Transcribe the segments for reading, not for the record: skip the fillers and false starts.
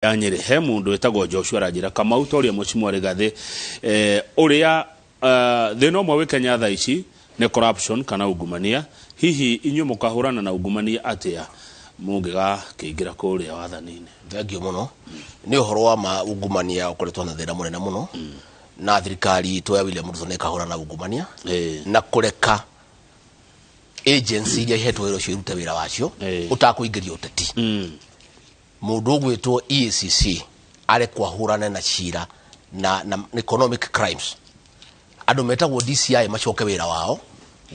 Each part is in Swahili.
Nyeri he mundu etagwo Joshua Ranjira Kamau toria mucimu Rigathi uria thina mwe Kenya thaa ici ne corruption kana ungumania hihi inyu mukahurana na ungumania atia mungiga kiingira kuria wathanini. Thengio muno ni uhoro wa ma ungumania ukoretwo na thina munene muno na thirikari to ya William Ruto ne kahurana na ungumania na kureka agency ya hetwo wiro cio irute wira wacio utakuingiria uteti mundu gwitwo EACC are kwahurana na cira na economic crimes andu metagwo DCI macoke wira wao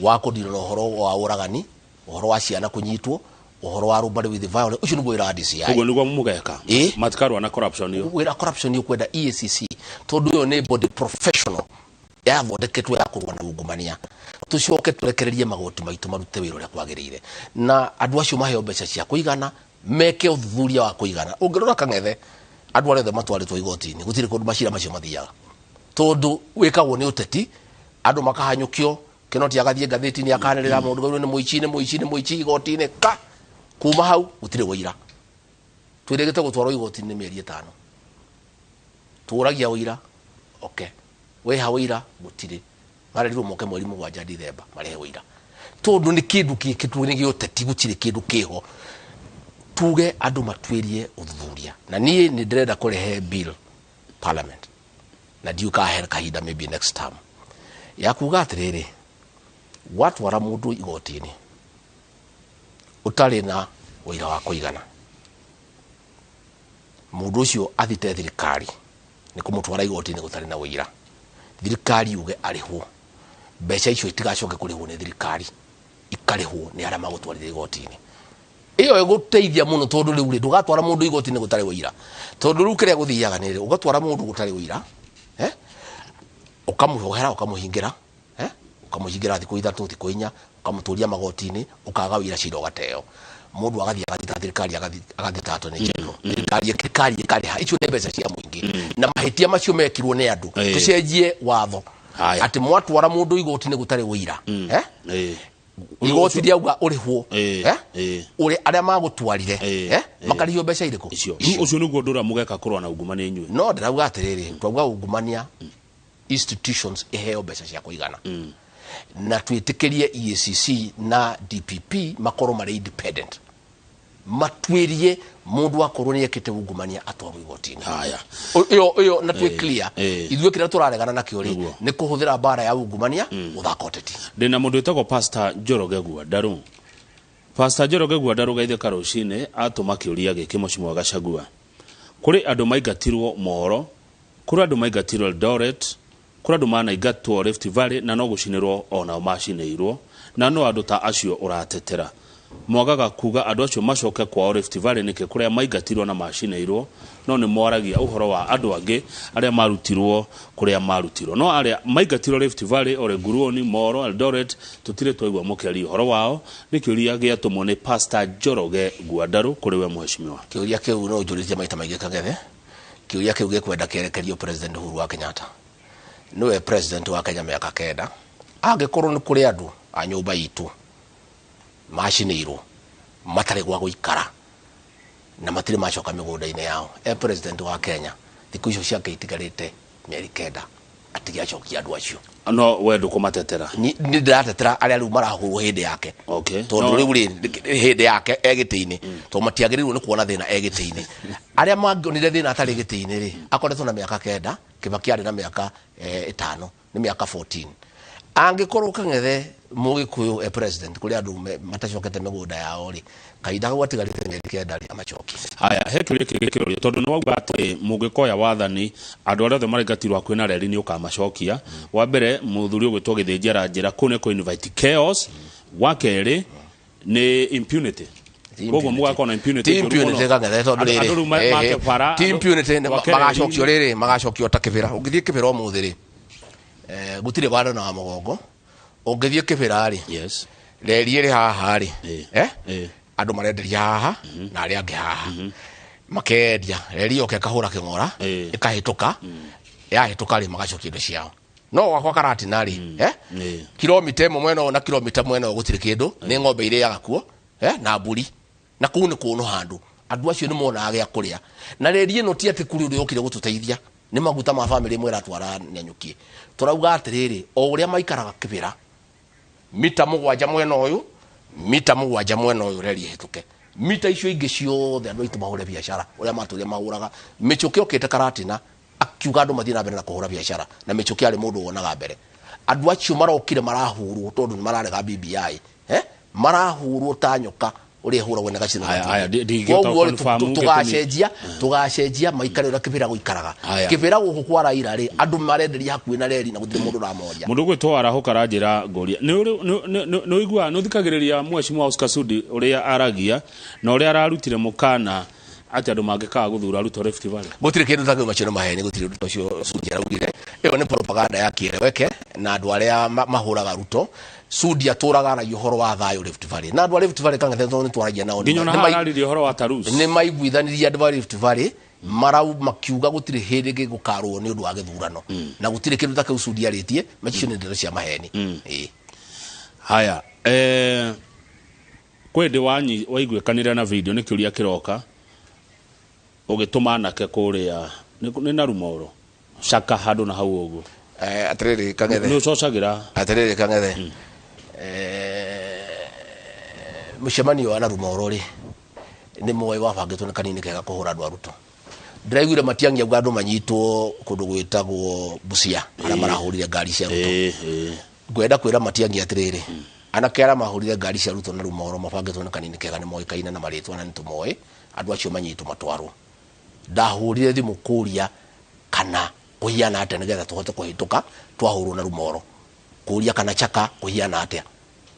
wa kudira no horo wa uragani uhoro wa ciana kunyitwo uhoro wa robbery with violence ucio niguo wira wa DCI ugo niguo mugeka matikaru na corruption yo wira corruption yo kwenda EACC tondu yo ne body professional ya vodeketwe ya kurwana ungumania tucoke turekererie magoti maitu marute wira uria kwagirire na andu acio maheo mbeca cia kuigana meke uthuthuria wa kuigana ungirora Kang'ethe andu arĩa matwaritwo igoti-inĩ gutire kundu macira macio mathiaga tondu wikagwo ni uteti andu makahanyukio Kinoti agathie ngatheti-inĩ akanĩrĩra mũndũ gauno nĩ mũici igoti-inĩ ka kuma hau gutire wĩira twĩrĩgĩte gũtwarwo igoti-inĩ mĩeri 5 tũragia wĩira okay we ha wĩira gutire marerirwo moke mweri 7 Dithemba marehe wĩira tondu ni kindu gĩkĩtwo nĩ uteti gutire kindu kiho tuge andu matwirie uthuthuria na nie ni ndirenda kurehe bill parliament na diuka her kahinda maybe next term ya kuga atiriri watu wara mundu igoti-inĩ utari na wira wa kuigana mundu ucio athite thirikari ni kumutwara igoti-inĩ gutari na wira thirikari uge arihwo mbeca icio itigacoke kurihwo ni thirikari ikarihwo ni aria magutwarire igoti-inĩ iyo eguteithia muno tondu riu ndugatwara mundu igoti-inĩ gutari wira tondu riu kiria guthiaga ni ugatwara mundu gutari wira ukamuhera ukamuhingira ukamuhingira thiku 3 thiku 4 ukamuturia magoti-inĩ ukaga wira ciro gateo mundu agathia gathita thirikari agathitato ni jero thirikari ikariha icio ni mbeca cia muingi na mahitia macio mekirwo ni andu tucenjie watho ati mwatwara mundu igoti-inĩ gutari wira igoti riauga urihwo uri aria magutwarire makarihio mbeca iriku ucio niguo ndura mugeka kurwa na ungumania inyuĩ no ndirauga atiriri twauga ungumania institutions iheo mbeca cia kuigana na twitikirie EACC na DPP makoro mari independent matwirie mundu akorwo ni ekite ungumania atwarwo igoti-inĩ haya iyo na twi clear ithuĩ kira turaregana na kiori ni kuhuthira bara ya ungumania uthaka uteti ndina mundu etagwo Pastor Njoroge Gwandarũ Pastor Njoroge Gwandarũ gaithe karucine atuma kiuria giki mucimu wa Gachagua kuri andu maigatirwo mohoro kuri andu maigatirwo Eldoret kuri andu manaigatwo Rift Valley na no gucinirwo ona macineirwo na no andu ta acio uratetera mwagaga kuga andu acio macoke kwa Rift Valley nike kuria maigatirwo na macineirwo no ni moragia uhoro wa andu angi aria marutirwo kuria marutirwo no aria maigatirwo Rift Valley ore Nguruoni Moro Eldoret tutire twaigwa mukeri uhoro wao nikiuria giatumwo ni Pastor Njoroge Gwandarũ kuri we mheshimiwa kiuria kiu no njuritie maita maingi Kang'ethe kiuria kiu gikwenda kerekerio President Uhuru wa Kenyatta niwe president wa Kenya miaka 9 angikorwo ni kuri andu a nyumba itu macinirwo matari gwa guikara na matire macoka migunda-inĩ yao president wa Kenya thiku icio ciake itigarite mieri 9 atigacokia andu acio no wendu kumatetera ni ndiratetera aria riu marahurwo hindi yake tondu riu hindi yake egiti-inĩ to matiagĩrĩirwo ni kuona thina egiti-inĩ aria mangionire thina atari giti-inĩ ri akoretwo na miaka 9 Kibaki ari na miaka 5 ni miaka 14 angikorwo Kang'ethe mugikuyu president kuri andu matacokete migunda yao ri kaida gwatigarite mieri 9 ri amacoki haya hekire kigikiro tondu no wauga ati mugikoya wathani andu aria othe marigatirwo kwina reri ni ukamacokia wa mbere muthuri ugwitwo Githĩnji Ranjĩra kune ko invite chaos wa keri ni impunity gogo mugakona impunity Kang'ethe tondu riri impunity magacokio riri magacokio ta kibira ungithie kibira umuthi ri gutire bado na mugongo ungithie kibira ri reri ri haha ri andu marenderia haha na aria angi haha makendia reri yoke kahura king'ora ikahituka yahituka ri magacokia indo ciao no wakwa karatina ri kilomita mwena na kilomita mwena gutire kindu ni ng'ombe ire yagakuo na mburi na kuu ni kunu handu andu acio ni mona agya kuria na rendi ino ti ati kuri uri okire gututeithia ni maguta ma family mwera twara nyanyukie turauga atiriri o uria maikaraga kibira mita 7 mwena uyu mita 7 mwena uyu reri hituke mita icio ingi ciothe andu aitu mahure biashara uria maturia mahuraga michuki okite karatina akiuga andu mathina mbere na kuhura biashara na michuki ari mundu wonaga mbere andu acio marokire marahurwo tondu ni mararega BBI marahurwo tanyoka uri huragwo na gacina aya tugacenjia maikarira kibira guikaraga kibira guku kwa Raila ri andu marenderia hakuwi na reri na gutire mundu ramoria mundu gwitwo arahuka ranjira ngoria no igua no thikagiriria Mheshimiwa Oscar Sudi uria aragia na uria ararutire mukana ati andu mangikaga guthura Ruto Rift Valley gutire kindu thagwe macino maheni gutire Ruto cio Sudi araugire iyo ni propaganda ya kieleweke na andu aria mahuraga Ruto Sudi aturaga na uhoro wa thayo Rift Valley na andu Rift Valley kanga thento ni twaragia nao nginya na harari uhoro wa Tarus ni maiguithaniria andu Rift Valley marau makiuga gutire hindi gigukarwo ni undu wa githurano na gutire kindu thake Sudi aritie macio ni ndero cia maheni haya kwende waiguikanira na video ni kiuria kiroka ugituma nake kuria ni na rumoro shaka hadu na hau ugu atiriri kangethe no cocagira atiriri kangethe mucemanio wa na rumoro ri ni moyo wabangitwo ni kanini kega kuhura andu Ruto ndiraiguire Matiang'i auga andu manyitwo kundu gwitagwo Busia ara marahurire ngari cia Ruto gwenda kwira Matiang'i atiriri anake ara mahurire ngari cia Ruto na rumoro mabangitwo ni kanini kega ni moikaine na maritwa na nitumoe andu acio manyitwo matwarwo ndahurire thimu kuria kana kuhiana atia nigetha tuhote kuhituka twahurwo na rumoro kuria kana chaka kuhiana atia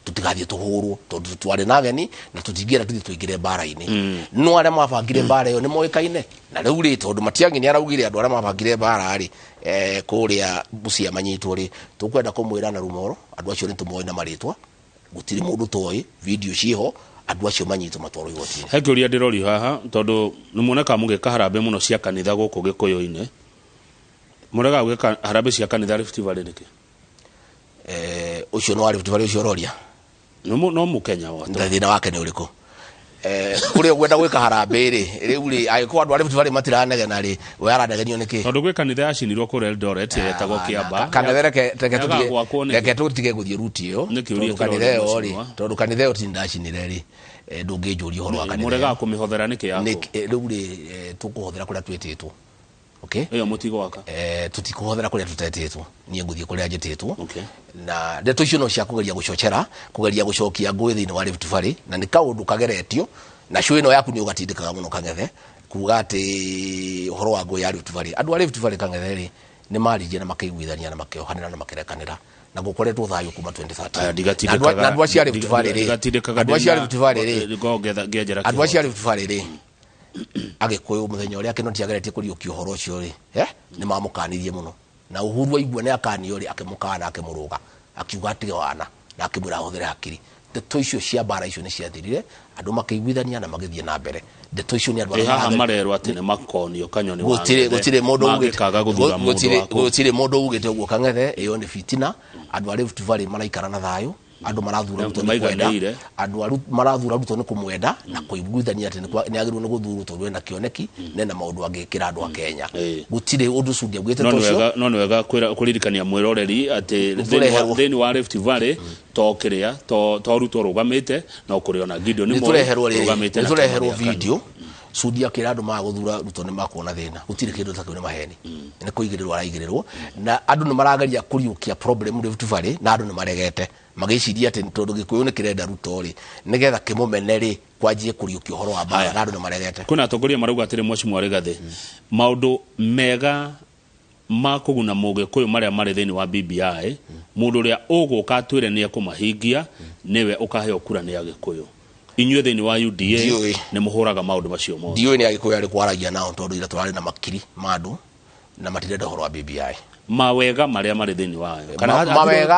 tutigathie tuhurwo tondu twari na ageni na tutingira tuthi tuingire mbara-ini no aria mabangire mbara iyo ni moikaine na riu ri tondu Matiang'i ni araugire andu aria mabangire mbara ri kuria Busia manyitwo ri tukwenda kumwira na rumoro andu acio ni tumoe na maritwa gutiri mundu toi video ciho andu acio manyitwo matwaro igoti hekiuria ndirori haha tondu nimuoneka mugika harambe muno cia kanitha guku Gikuyu-ini murega gwika harambe cia kanitha Rift Valley niki ucio no Rift Valley ucio roria no mukenya wa thina wake ni uriku kuri gwenda gwika harambe ri riu ri agiko andu Rift Valley matiranegena ri we aranegenio niki tondu gwika kanitha yacinirwo kuri Eldoret yetagwo Kiamba kanitha reke tutige guthie ruti iyo kanitha iyo ri tondu kanitha iyo tindacinire ri ndungijuria horo wa kanitha murega kumihothera niki yako riu ri tukuhothera kuria twetitwo iyo mutigo waka tutikuhothera kuria tutetitwo nie nguthie kuria njititwo na ndeto icio no cia kugeria gucocera kugeria gucokia ngui thiini wa Rift Valley na ni kaundu kageretio na cio ino yaku ni ugatindikaga muno kangethe kuga ati horo wa ngui ya Rift Valley andu a Rift Valley kangethe ri ni marinje na makeiguithania na makeohanira na makerekanira na gukoretwo thayo kuma 2013 na andu acia Rift Valley ri andu acia Rift Valley ri andu acia Rift Valley ri Agikuyu muthenya uria kino tiageretie kuriukio horo ucio ri ni mamukanirie muno na Uhuru aigua ni akanio ri akimukana akimuruga akiuga atige wana na akimura huthire hakiri ndeto icio cia bara icio ni ciathirire andu makeiguithania na magithie na mbere ndeto icio ni andu haha marerwo ati ni makonio kanyoni wa gutire mundu ugite uguo kangethe iyo ni fitina andu a Rift Valley maraikara na thayo andu marathura Ruto ni kwenda andu marathura Ruto ni kumwenda na kuiguithania ati ni agirwo ni guthurwo tondu ena kioneki nena maundu angikira andu a Kenya gutire undu Sudi agwite tocio no wega kuririkania mwiroreri ati thini wa Rift Valley to kiria to Ruto rugamite na kuriona Gideon ni rugamite ni tureherwo video Sudi akira andu maguthura Ruto ni makuona thina gutire kindu takio ni maheni ni kuigirirwo araigirirwo na andu ni marageria kuriukia problem Rift Valley na andu ni maregete magiciria ati tondu Gikuyu ni kirenda Ruto ri nigetha kimumene ri kwanjie kuriukia horo wa bara na andu ni maregete kuna atongoria marauga atire Mheshimiwa Rigathi maundu mega makuguna Mugikuyu maria mari thini wa BBI mundu ria uguka atwire ni akumahingia niwe ukaheo kura ni Agikuyu inyuĩ thini wa UDA ni muhuraga maundu macio mothe ndiwe ni Agikuyu ari kwaragia nao tondu ira turari na makiri mandu na matirenda horo wa BBI mawega maria mari thini wa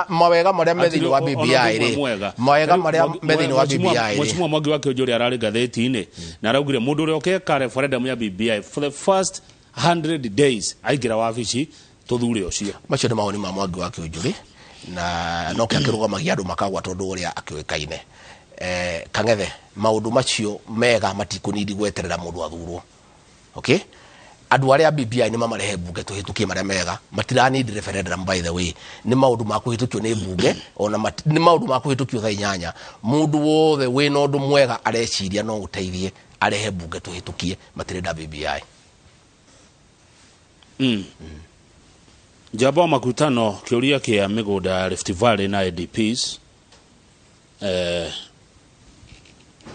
mawega maria me thini wa BBI ri mawega maria me thini wa BBI Mheshimiwa Mwangi wa Kĩũnjũrĩ arari gatheti-inĩ na araugire mundu uria ukeka referendum ya BBI for the first 100 days aigira wabici tuthure ucio macio ni maoni ma Mwangi wa Kĩũnjũrĩ na no kiakirugamagia andu makagwa tondu uria akiwekaine Kangethe maundu macio mega matikunidi gweterera mundu athurwo. Okay, andu aria BBI ni mamarehe bunge tuhitukie maria mega matirani referendum. By the way, ni maundu ma kuhitukio ni bunge ona ni maundu ma kuhitukio thaa 8. Mundu wothe wina undu mwega areciria no uteithie arehe bunge tuhitukie matirenda BBI. Jabo makutano kiuria kia migunda Rift Valley na ADPs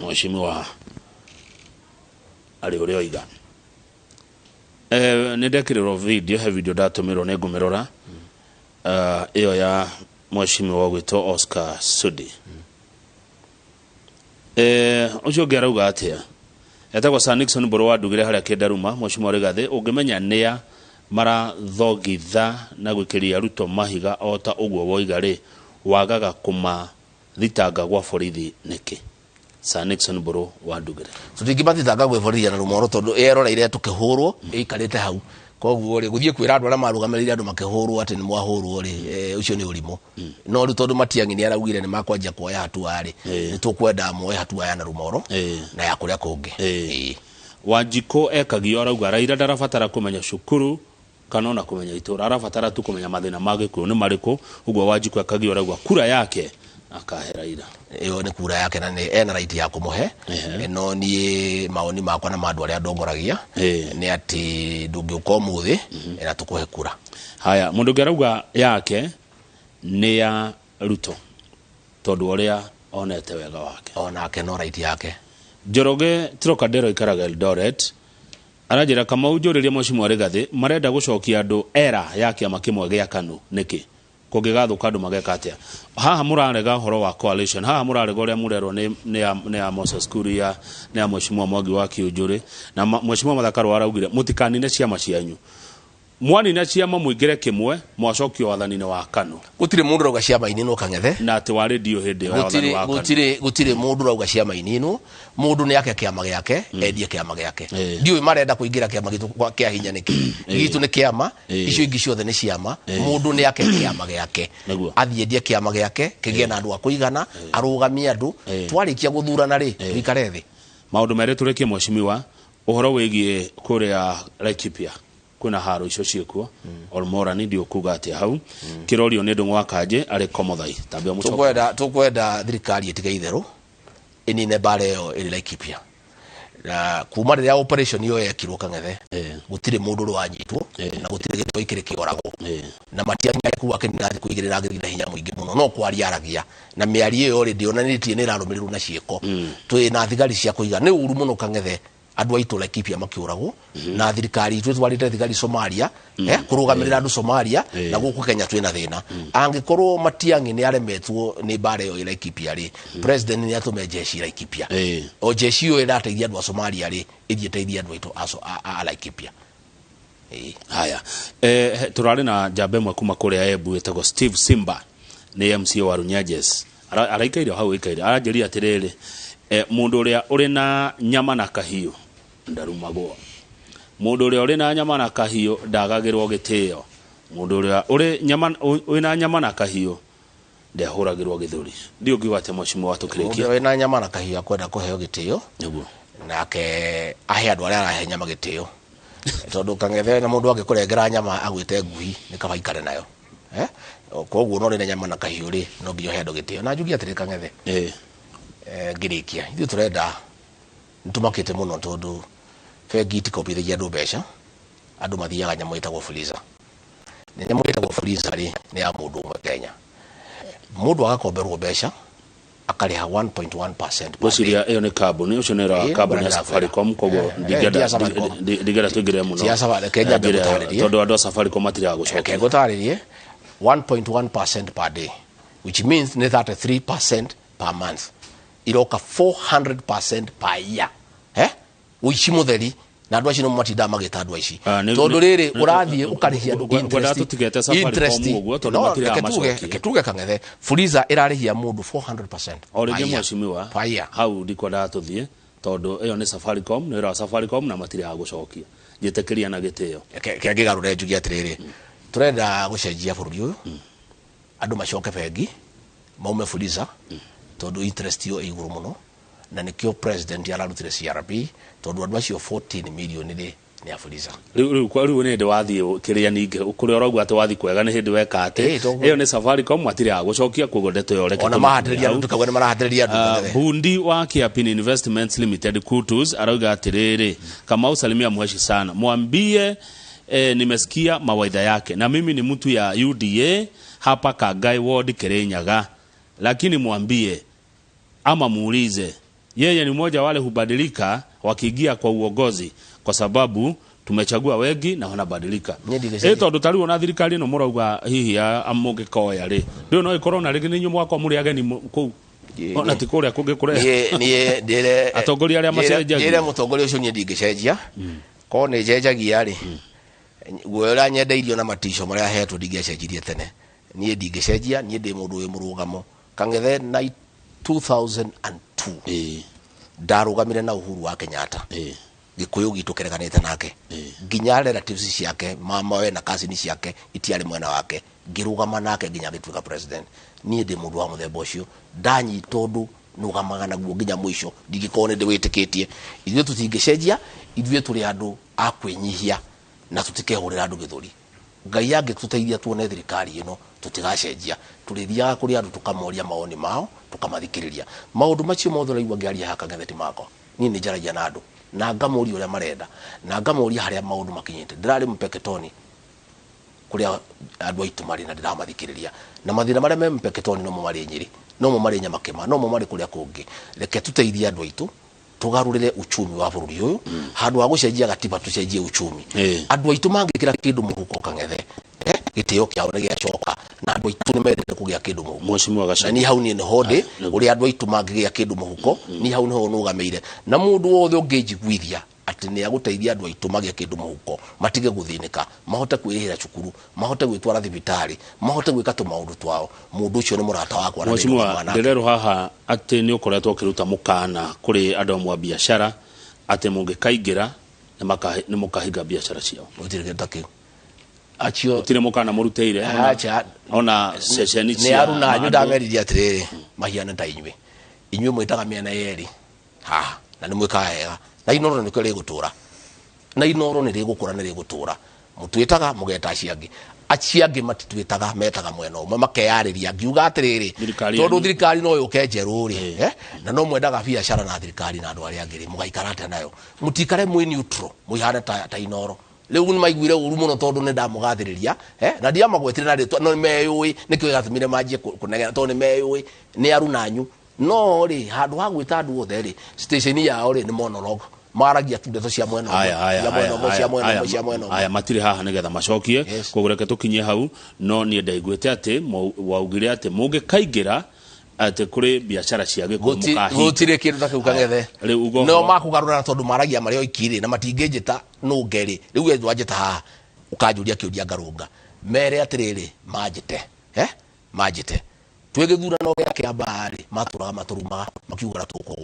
Mheshimiwa ali uri oiga nindekiriro video ndatumiro ne ngumirora iyo ya Mheshimiwa gwito Oscar Sudi ucio ngerauga atia etagwo Sir Nixon Mburu wa Ndugire haria Kindaruma. Mheshimiwa Rigathi ungimenya nia marathogitha na gwikiria Ruto mahiga ota uguo woiga ri wagaga kuma thitanga gwa borithi niki. Sir Nixon Mburu wa Ndugire tutingimathitanga gwa borithi na rumoro tondu eroreire tukihurwo ikarite hau koguo ri guthie kwira andu aria marugamirire andu makihurwo ati ni mwahurwo ri ucio ni urimo no ri tondu Matiang'i ni araugire ni makwanjia kuoya hatua ri ni tukwenda moe hatua ya na rumoro na ya kuria kungi. Wanjiko ekagio arauga Raila ndarabatara kumenya cukuru kana ona kumenya itura, arabatara tu kumenya mathina mage ku ni mariku. Uguo Wanjiko ekagio arauga kura yake akahe Raila. Iyo ni kura yake na ni ena right ya kumuhe. No ni maoni makwa na mandu aria ndongoragia ni ati ndungiuka umuthi na tukuhe kura. Haya, mundu ngerauga yake ni ya Ruto tondu uria onete wega wake onake no right yake. Njoroge Trocadero ikaraga Eldoret arajira kama ujuriria Mheshimiwa Rigathi marenda gucokia andu era ya kiama kimwe gia KANU niki kugigathuka andu mageka atia. Haha murarega horo wa coalition, haha murarega uria murerwo ni ya Moses Kuria ni ya Mheshimiwa Mwangi wa Kiunjuri na Mheshimiwa Mathakaro araugire mutikanine ciama cianyu mwani na ciama muingire kimwe mwacokio wathanine wa KANU. Gutire mundu rauga ciama inino Kangethe na ati wa radio hindi wa wathani wa KANU gutire mundu rauga ciama inino. Mundu ni yake kiama giake endie kiama giake ndiwe marenda kuingira kiama gitu kia hinya niki gitu ni kiama icio ingi ciothe ni ciama. Mundu ni yake kiama giake athie endie kiama giake kigie na andu akuigana arugamia andu twarikia guthurana ri twikare thi. Maundu mere turekie Mheshimiwa uhoro wigie kuria Laikipia kuna haro icio ciekuo Olmorani ndio kuga ati hau kirorio ni ndungwa kanje ari Komothai tambia mucoka tukwenda thirikari itiga itheru inine bare yo iri Laikipia na kuma riria operation yo yekirwo Kangethe gutire mundu rwanyitwo na gutire gitwa ikire kiorago na Matiang'i kuwa kendathi kuigirira ngirira hinya muingi muno no kwariaragia na miari yo already onanitie ni rarumirirwo na cieko twi na thigari cia kuiga ni uru muno Kangethe andu aitu Laikipia makiuragwo na thirikari itu twarite thigari Somalia kurugamirira andu Somalia na guku Kenya twina thina. Angikorwo Matiang'i ni aremetwo ni bare yo Laikipia ri president ni atume jeshi Laikipia o jeshi yo irateithia andu a Somalia ri ithie teithia andu aitu a Laikipia. Haya turari na jambe mwe kuma kuria Embu etagwo Steve Simba ni MC wa Runyages araikaire hau ikaire aranjiria atiriri mundu uria uri na nyama na kahiu ndarumagwo. Mundu uria uri na nyama na kahiu ndagagirwo gitio. Mundu uria uri na nyama na kahiu ndehuragirwo githuri. Ndio ngiuga ati Mheshimiwa watukirikia uri na nyama na kahiu akwenda kuheo gitio niguo nake ahe andu aria arahe nyama gitio tondu Kangethe na mundu angikurengera nyama agwite ngui ni kaba ikare nayo koguo no ri na nyama na kahiu ri no ngiyo he andu gitio na njugi ati Kangethe ngirikia ithu turenda ntumakite muno tondu fegi tikobithagia andu mbeca andu mathiaga nyamu itagwo Fuliza ni nyamu itagwo Fuliza ri ni ya mundu umwe Kenya. Mundu agakomberwo mbeca akariha 1.1%. Guciria iyo ni carbon ucio ni ra carbon ya Safaricom koguo ndigera twigire muno siasa Kenya ndagutaririe tondu andu Safaricom matira gucoka ngutaririe 1.1% per day which means ni 33% per month iroka 400% per year uici mutheri na andu acio no matinda magita andu aici tondu riri urathie ukarihia interest uguo tondu matira amacokia ketuge Kangethe Fuliza irarihia mundu 400% orige Mheshimiwa hau ndiko ndatuthie tondu iyo ni Safaricom ni ra Safaricom na matira gucokia njitekiria na gitio kengigarure njugi atiriri turenda gucenjia bururi uyu andu macoke bengi maume Fuliza tondu interest yo iguru muno na nikio president yararutire CRB tondu andu acio 14 million ni afuliza riu ni ndi wathie kiria ninge ukuria orogwa ati wathi kwega ni hindi weka ati iyo ni Safaricom matire agucokia kugo ndeto yoreke ona mahatiriria andu tukagwe ni marahatiriria andu bundi wa Kiapin Investments Limited Kutus arauga atiriri Kamau salimia mweshi sana mwambie nimesikia mawaidha yake na mimi ni mtu ya UDA hapa Kagai Ward Kirinyaga, lakini mwambie ama muulize yeye ni mmoja wale hubadilika wakiingia kwa uongozi kwa sababu tumechagua wengi na wanabadilika. Tondu tari ona thirikari no murauga hihi amuge koya ri ndio no ikorona rigi ni nyumwa kwa muri ageni ku ona tikuria kunge kure nie ndire atongoria aria macenjagia ndire mutongoria ucio nie ndingicenjia ko ne njenjagia ri guoya nyendeirio na matisho maria hetwo ndingicenjirie tene nie ndingicenjia nie ndi mundu wi murugamo Kangethe na 2002 ndarugamire na Uhuru wa Kenyatta Gikuyu gitu kerekanite nake nginya relatives ciake mama we na cousin ciake itiari mwena wake ngirugama nake nginya gituika president nie ndi mundu wa muthemba ucio ndanyi tondu nugamaga naguo nginya mwisho ndingikone ndi witikitie ithuĩ tutingicenjia ithuĩ turi andu akwinyihia na tutikehurira andu githuri Ngai yange tuteithia tuone thirikari ino tutigacenjia turithiaga kuri andu tukamoria maoni mao tukamathikiriria maundu macio mothe raigua ngiaria haka Kangethe mako ni ni njaragia na andu na ngamuri uria marenda na ngamuri haria maundu makinyite ndirari Mpeketoni kuria andu aitu mari na ndiramathikiriria na mathina maria me Mpeketoni no mo mari Nyeri no mo mari Nyamakema no mo mari kuria kungi reke tuteithia andu aitu tugarurire uchumi wa bururi uyu handu wa gucenjia gatiba tucenjie uchumi andu aitu mangikira kindu muhuko Kangethe gitio kiao ni giacoka na andu aitu ni mendete kugia kindu muhuko Mheshimiwa Gachagua ni hau ni hode uri andu aitu mangigia kindu muhuko ni hau niho nugameire na mundu wothe ungijiguithia ati ni aguteithia andu aitu magia kindu muhuko matige guthinika mahote kwirihira cukuru mahote gwitwara thibitari mahote gwika tumaundu twao mundu ucio ni murata wakwa na Mheshimiwa ndirero haha ati ni ukoretwo ukiruta mukana kuri andu amwe biashara ati mungikaingira ni mukahinga biashara ciao mutirigeta kiu acio tire mukana muruteire ona sesheni cia ni aruna anyu ndameriria atiriri mahiana ta inywe mwitaga miena yeri ha na ni mwika hega na inoro ni kire gutura na inoro ni rigukura ni rigutura mutwitaga mugeta aciangi matitwitaga metaga mwena umwe makeyariria ngiuga atiriri tondu thirikari no yuke njeruri na no mwendaga biashara na thirikari na andu aria angiri mugaikarate nayo mutikare mwi neutral muihana ta inoro leu ni maiguire uru muno tondu ni ndamugathiriria na ndia magwetire na ritwa no meyui nikio gathimire manjie kunegena tondu ni meyui ni arunanyu no ri handu ha gwita andu othe ri station yao ri ni monologue maragia tundeto cia mwena cia mwena aya matire haha nigetha macokie kugureke tukinye hau no ni ndaiguite ati waugire ati muge kaingira ati kuri biashara cia gikuyu mukahi gutire kindu ta kiu Kangethe no makugarura tondu maragia mario ikiri na matingejita no ngeri riu ethu ajita haha ukajuria kiuria ngarunga mere atiriri majite majite twegethurano yake abari maturaga maturumaga makiugura tuko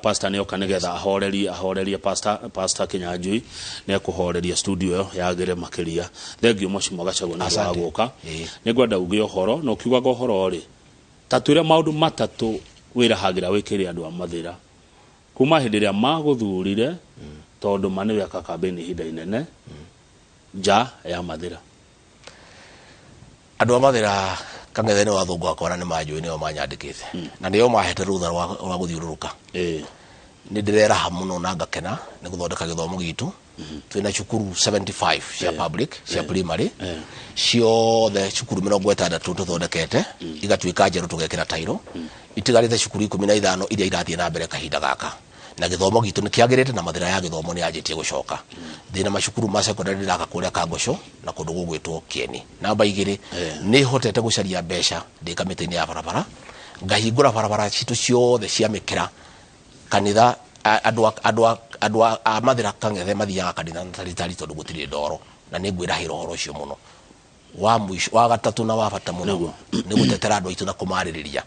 pastor nioka nigetha ahorerie pastor Kinyanjui ne kuhoreria studio yagire makiria thengio Mheshimiwa Gachagua ni waguka nigwenda ugie uhoro no kiugaga uhoro ri tatwira maundu matatu wirahagira wikiri andu amathira kuma hindiria maguthurire tondu mani weka campaign hinda inene ja ya mathira andu amathira Kangethe ni wathungu akona ni majui ni o manyandikite na nio mahete rutha rwa guthiururuka ni ndirera hamuno na ngakena ni guthondeka githomo gitu twina cukuru 75 cia public cia primary ciothe cukuru 60 tuthondekete igatuika njeru tugekira tairo itigarite cukuru 15 iria irathie na mbere kahinda gaka na githomo gitu ni kiagirite na mathira ya githomo ni ajitie gucoka thina macukuru ma secondary ndaka kuria Kangosho na kundu gugwitwo Kieni namba 2 ni hotete gucaria mbeca ndikamite-ini ya barabara ngahingura barabara citu ciothe cia mikira kanitha andu a mathira Kangethe mathiaga kanitha tari tondu gutiri ndoro na ni ngwirahira horo ucio muno wa mwisho wa gatatu na wa bata muno ni gutetera andu aitu na kumaririria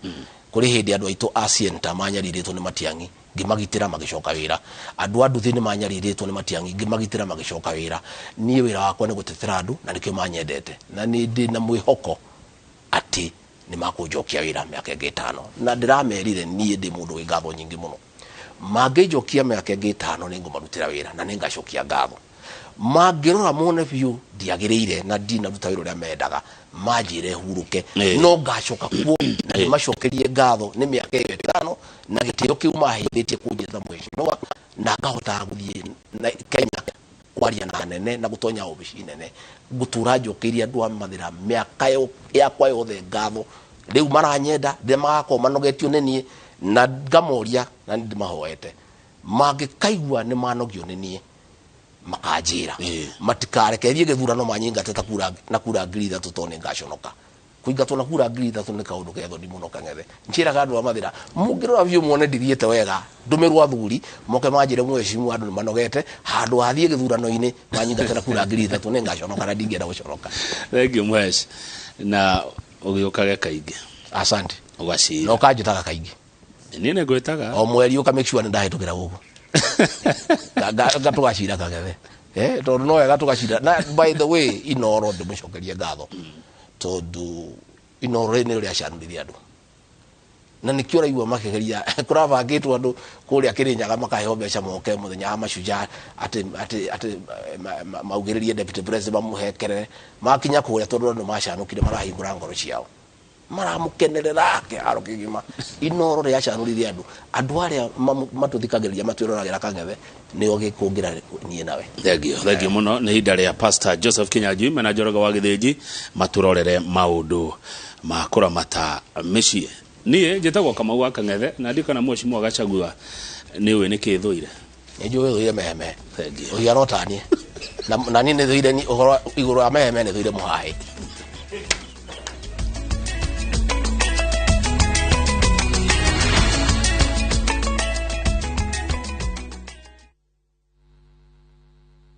kuri hindi andu aitu a center manyariritwo ni Matiangi ngimagitira magicoka wira andu nduthi ni manyariritwo ni Matiangi ngimagitira magicoka wira nie wira wakwa ni gutetera andu na nikio manyendete na ni ndi na mwihoko ati ni makunjokia wira miaka 5 na ndiramerire nie ndi mundu wi ngatho nyingi muno mangijokia miaka 5 ningumarutira wira na ningacokia ngatho mangirora mone biu ndiagirire na ndina ruta wira uria mendaga manjire huruke no ngacoka kuo na nimacokerie ngatho ni miaka 5 na gitio kiu mahithitie kunjitha mweshimiwa na kahota guthie na Kenya kwaria na nene na gutonya obici nene gutura njokiria andu amathira miaka yakwa yothe ngatho riu maranyenda ndemagako manogetio nenie na ngamoria na ndimahoete mangikaigua ni manogio nenie makanjira matikarekerie githurano manyinga tetakura na kura ngiri 3 tone ngaconoka kuingatwo na kura ngiri 3 ni kaundu ketho ndi muno kang'ethe njiraga andu amathira mungirora vyo muone ndithiete wega ndumirwa thuri moke manjire mwecimu andu manogete handu hathie githurano-ini manyinga tena kura ngiri 3 ni ngaconoka na ndingienda guconoka. Thank you Mwesh na ugiukage kaingi. Asante Ugacira no kanjitaga kaingi ni ne gwetaga o mweri uka make sure ndahitukira gugu gatugacira kang'ethe tondu no wega tugacira na by the way Inoro ndimucokerie ngatho tondu Inoro ni ria canurithia andu na nikio raigua makigeria kuravangitwo andu kuria Kirinyaga makaheo mbeca moke muthenya wa Mashujaa ati maugiririe deputy president bamuhekere makinya kuria tondu andu macanukire marahingura ngoro ciao maramukenerera kiharo kigima Inoro ria canurithia andu aria matuthikagiriria matwiroragira kang'ethe nio gikungira nie nawe. Thank you muno ni hinda ria Pastor Joseph Kinyanjui mena Njoroge wa Githĩnji maturorere maundu ma kuramata micii nie njitagwo Kamau wa Kang'ethe na ndikana Mheshimiwa Gachagua niwe ni kithuire njuwe thuire meheme thank you uria rotanie na nini thuire ni iguru ya meheme ni thuire muhahi